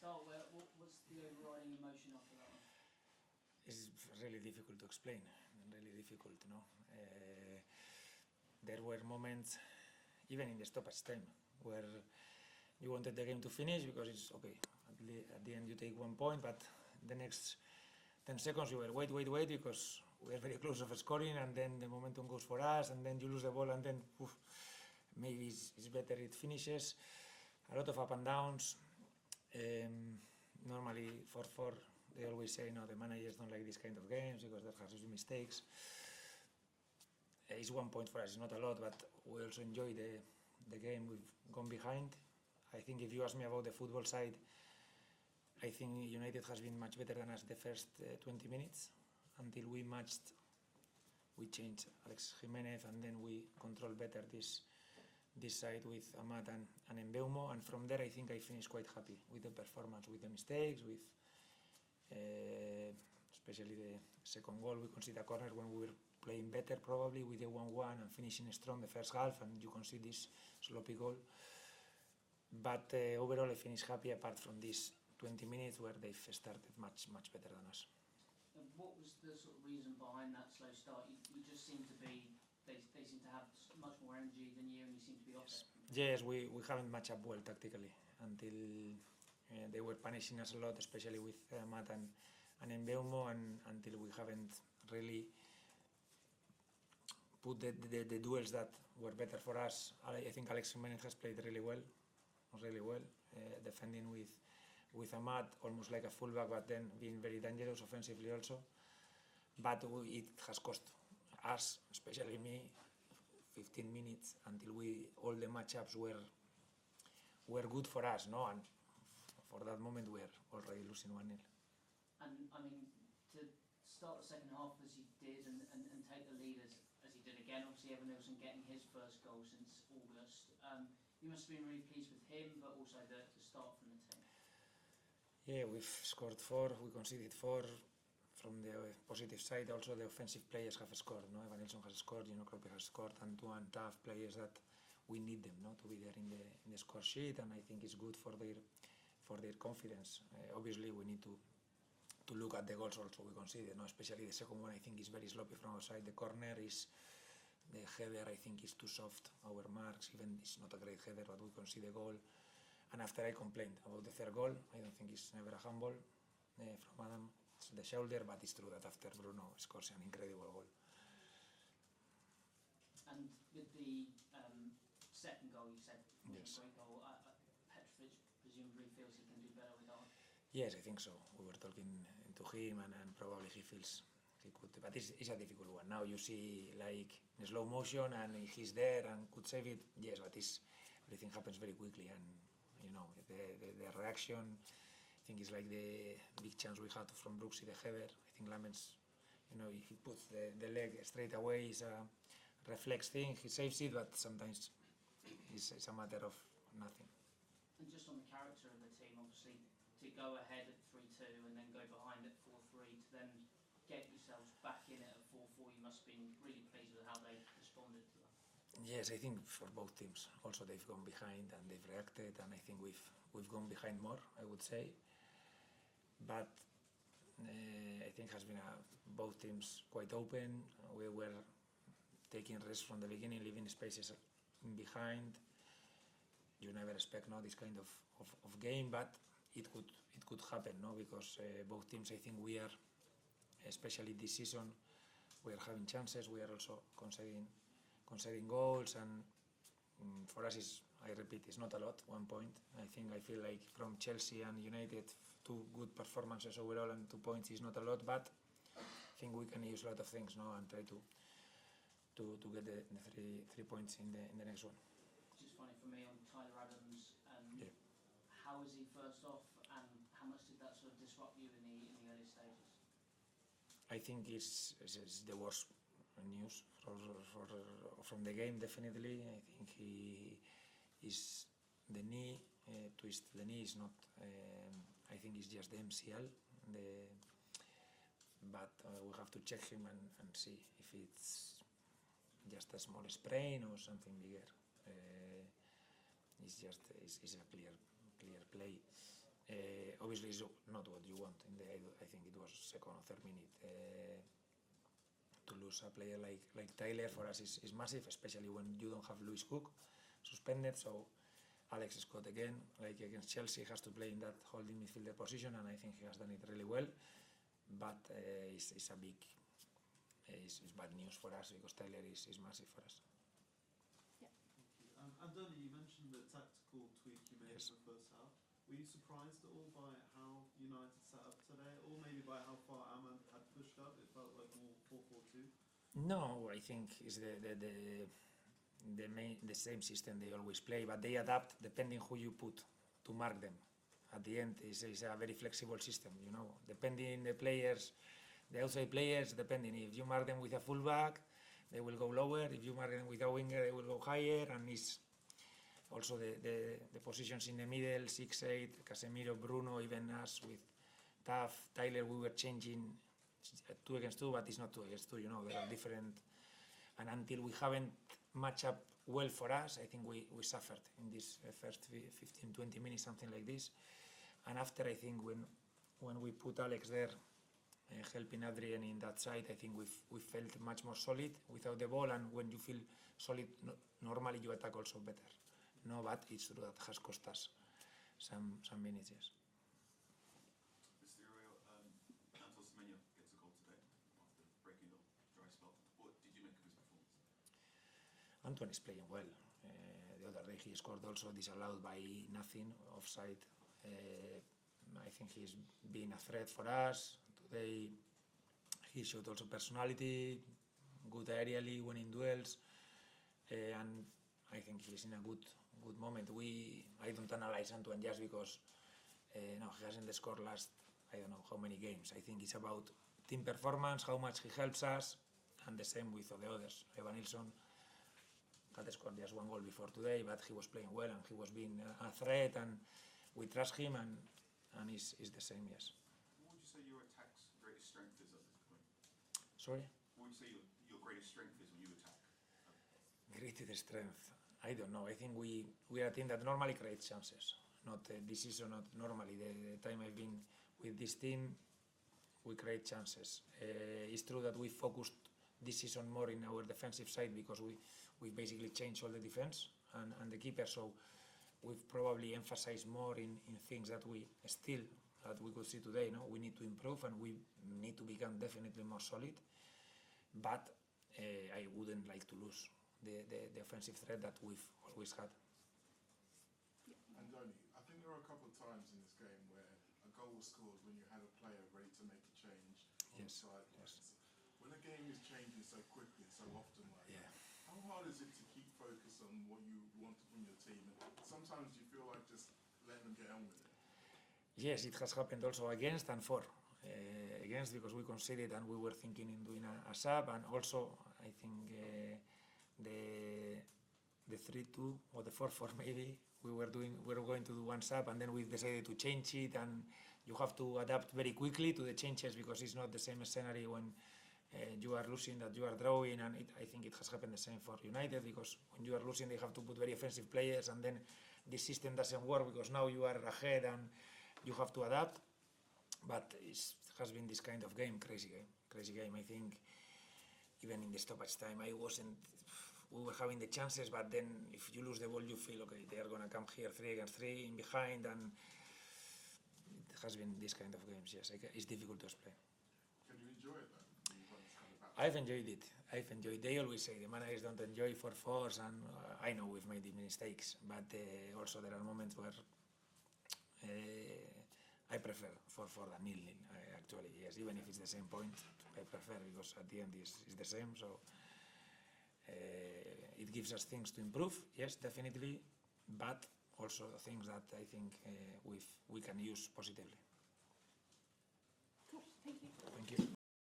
start, what's the overriding emotion after that one? It's really difficult to explain, really difficult, there were moments, even in the stoppage time, where you wanted the game to finish because it's okay, at the end you take 1 point, but the next 10 seconds you were wait, because we are very close of scoring, and then the momentum goes for us, and then you lose the ball, and then maybe it's better it finishes. A lot of up and downs. Normally 4-4, they always say, no, the managers don't like this kind of games because there has been mistakes. It's 1 point for us, it's not a lot, but we also enjoy the game. We've gone behind. I think if you ask me about the football side, I think United has been much better than us the first 20 minutes until we changed Alex Jimenez, and then we control better this side with Amat and Mbeumo, and from there I think I finished quite happy with the performance, with the mistakes, with especially the second goal. We conceded a corner when we were playing better probably with the 1-1 and finishing strong the first half, and you concede this sloppy goal. But overall I finished happy apart from these 20 minutes where they've started much better than us. And what was the sort of reason behind that slow start? You just seem to be, they seem to have much more energy than you, and you seem to be off it. Yes, we haven't matched up well tactically until they were punishing us a lot, especially with Matt and Mbeumo, and until we haven't really put the duels that were better for us. I think Alex Jimenez has played really well, defending with Amat, almost like a fullback, but then being very dangerous offensively also. But it has cost us, especially me, 15 minutes until all the matchups were good for us, no? And for that moment we are already losing 1-0. And I mean, to start the second half as you did and take the lead as you did again, obviously Evan Nilsson getting his first goal since August. You must have been really pleased with him, but also the start from the team. Yeah, we've scored 4, we conceded 4. From the positive side, also the offensive players have scored. No, Evan Nilsson has scored, Kropi has scored, and two and tough players that we need them, to be there in the score sheet, and I think it's good for their confidence. Obviously, we need to look at the goals also we conceded, especially the second one. I think is very sloppy from our side. The corner is the header. I think is too soft. Our marks, even it's not a great header, but we concede a goal. And after I complained about the third goal, I don't think it's never a handball from Adam. It's the shoulder, but it's true that after Bruno scores an incredible goal. And with the second goal, you said it was Yes. a great goal. Petrovic presumably feels he can do better with that. Yes, I think so. We were talking to him, and probably he feels he could. But it's a difficult one. Now you see like in slow motion, and he's there and could save it. Yes, but everything happens very quickly, and the reaction. I think it's like the big chance we had from Brooksy, the header. I think Lamens, he puts the leg straight away. It's a reflex thing. He saves it, but sometimes it's a matter of nothing. And just on the character of the team, obviously, to go ahead at 3-2 and then go behind at 4-3 to then get yourselves back in it at 4-4, you must have been really pleased with how they responded to that. Yes, I think for both teams. Also, they've gone behind and they've reacted, and I think we've gone behind more, I would say. But I think has been both teams quite open. We were taking risks from the beginning, leaving spaces behind. You never expect this kind of game, but it could happen, because both teams, I think we are, especially this season, we are having chances. We are also conceding goals, and for us, I repeat, it's not a lot, 1 point. I feel like from Chelsea and United, 2 good performances overall, and 2 points is not a lot, but I think we can use a lot of things and try to get the 3 points in the next one. Just funny for me on Tyler Adams, Yeah. how was he first off, and how much did that sort of disrupt you in the early stages? I think it's the worst news from the game, definitely. I think he is the knee twist. The knee is not. I think it's just the MCL. But we have to check him and see if it's just a small sprain or something bigger. It's a clear play. Obviously, it's not what you want. I think it was second or third minute. To lose a player like Tyler for us is massive, especially when you don't have Lewis Cook suspended. So Alex Scott again, like against Chelsea, has to play in that holding midfielder position, and I think he has done it really well. But it's bad news for us because Tyler is massive for us. Andoni, you mentioned the tactical tweak you made in the first half. Were you surprised at all by how United set up today, or maybe by how far Ahmad had pushed up? It felt like more 4-4-2. No, I think it's the same system they always play, but they adapt depending who you put to mark them. At the end, it's a very flexible system, depending the players, the outside players, depending if you mark them with a fullback, they will go lower. If you mark them with a winger, they will go higher, and it's also the positions in the middle, 6-8, Casemiro, Bruno, even us with Taff, Tyler, we were changing 2 against 2, but it's not 2 against 2, there are different, and until we haven't matched up well for us, I think we suffered in this first 15-20 minutes, something like this. And after, I think when we put Alex there, helping Adrian in that side, I think we felt much more solid without the ball, and when you feel solid, normally you attack also better. No, but it's true that has cost us some minutes, yes. Mr. Iraola, Santos Mena gets a goal today after breaking the dry spell. What did you make of his performance? Antoine is playing well. The other day he scored also disallowed by nothing, offside. I think he's been a threat for us. Today he showed also personality, good aerially, winning duels, and I think he's in a good moment. I don't analyze Antoine just because he hasn't scored last, I don't know how many games. I think it's about team performance, how much he helps us, and the same with the others. Evan Nilsson had scored just 1 goal before today, but he was playing well and he was being a threat, and we trust him, and he's the same, yes. What would you say your attack's greatest strength is at this point? Sorry? What would you say your greatest strength is when you attack? Greatest strength? I don't know. I think we are a team that normally creates chances. Not this season, not normally. The time I've been with this team, we create chances. It's true that we focused this season more in our defensive side because we basically changed all the defense and the keeper. So we've probably emphasized more in things that we could see today. We need to improve and we need to become definitely more solid. But I wouldn't like to lose the offensive threat that we've always had. Andoni, I think there were a couple of times in this game where a goal was scored when you had a player ready to make a change on the sidelines. Yes. When a game is changing so quickly, so often like that, how hard is it to keep focus on what you wanted from your team? And sometimes you feel like just letting them get on with it. Yes, it has happened also against and for. Against because we conceded and we were thinking in doing a sub, and also I think the 3-2 or the 4-4 maybe we were going to do one sub, and then we decided to change it, and you have to adapt very quickly to the changes because it's not the same scenario when you are losing that you are drawing, and I think it has happened the same for United because when you are losing they have to put very offensive players, and then this system doesn't work because now you are ahead and you have to adapt. But it has been this kind of game, crazy game. I think even in the stoppage time we were having the chances, but then if you lose the ball you feel okay, they are going to come here 3 against 3 in behind, and it has been this kind of games, yes. It's difficult to explain. Can you enjoy it then? I've enjoyed it. They always say the managers don't enjoy 4-4s, and I know we've made mistakes, but also there are moments where I prefer 4-4 than 0-0, actually, yes. Even if it's the same point, I prefer because at the end it's the same, so it gives us things to improve, yes, definitely, but also things that I think we can use positively. Cool, thank you. Thank you.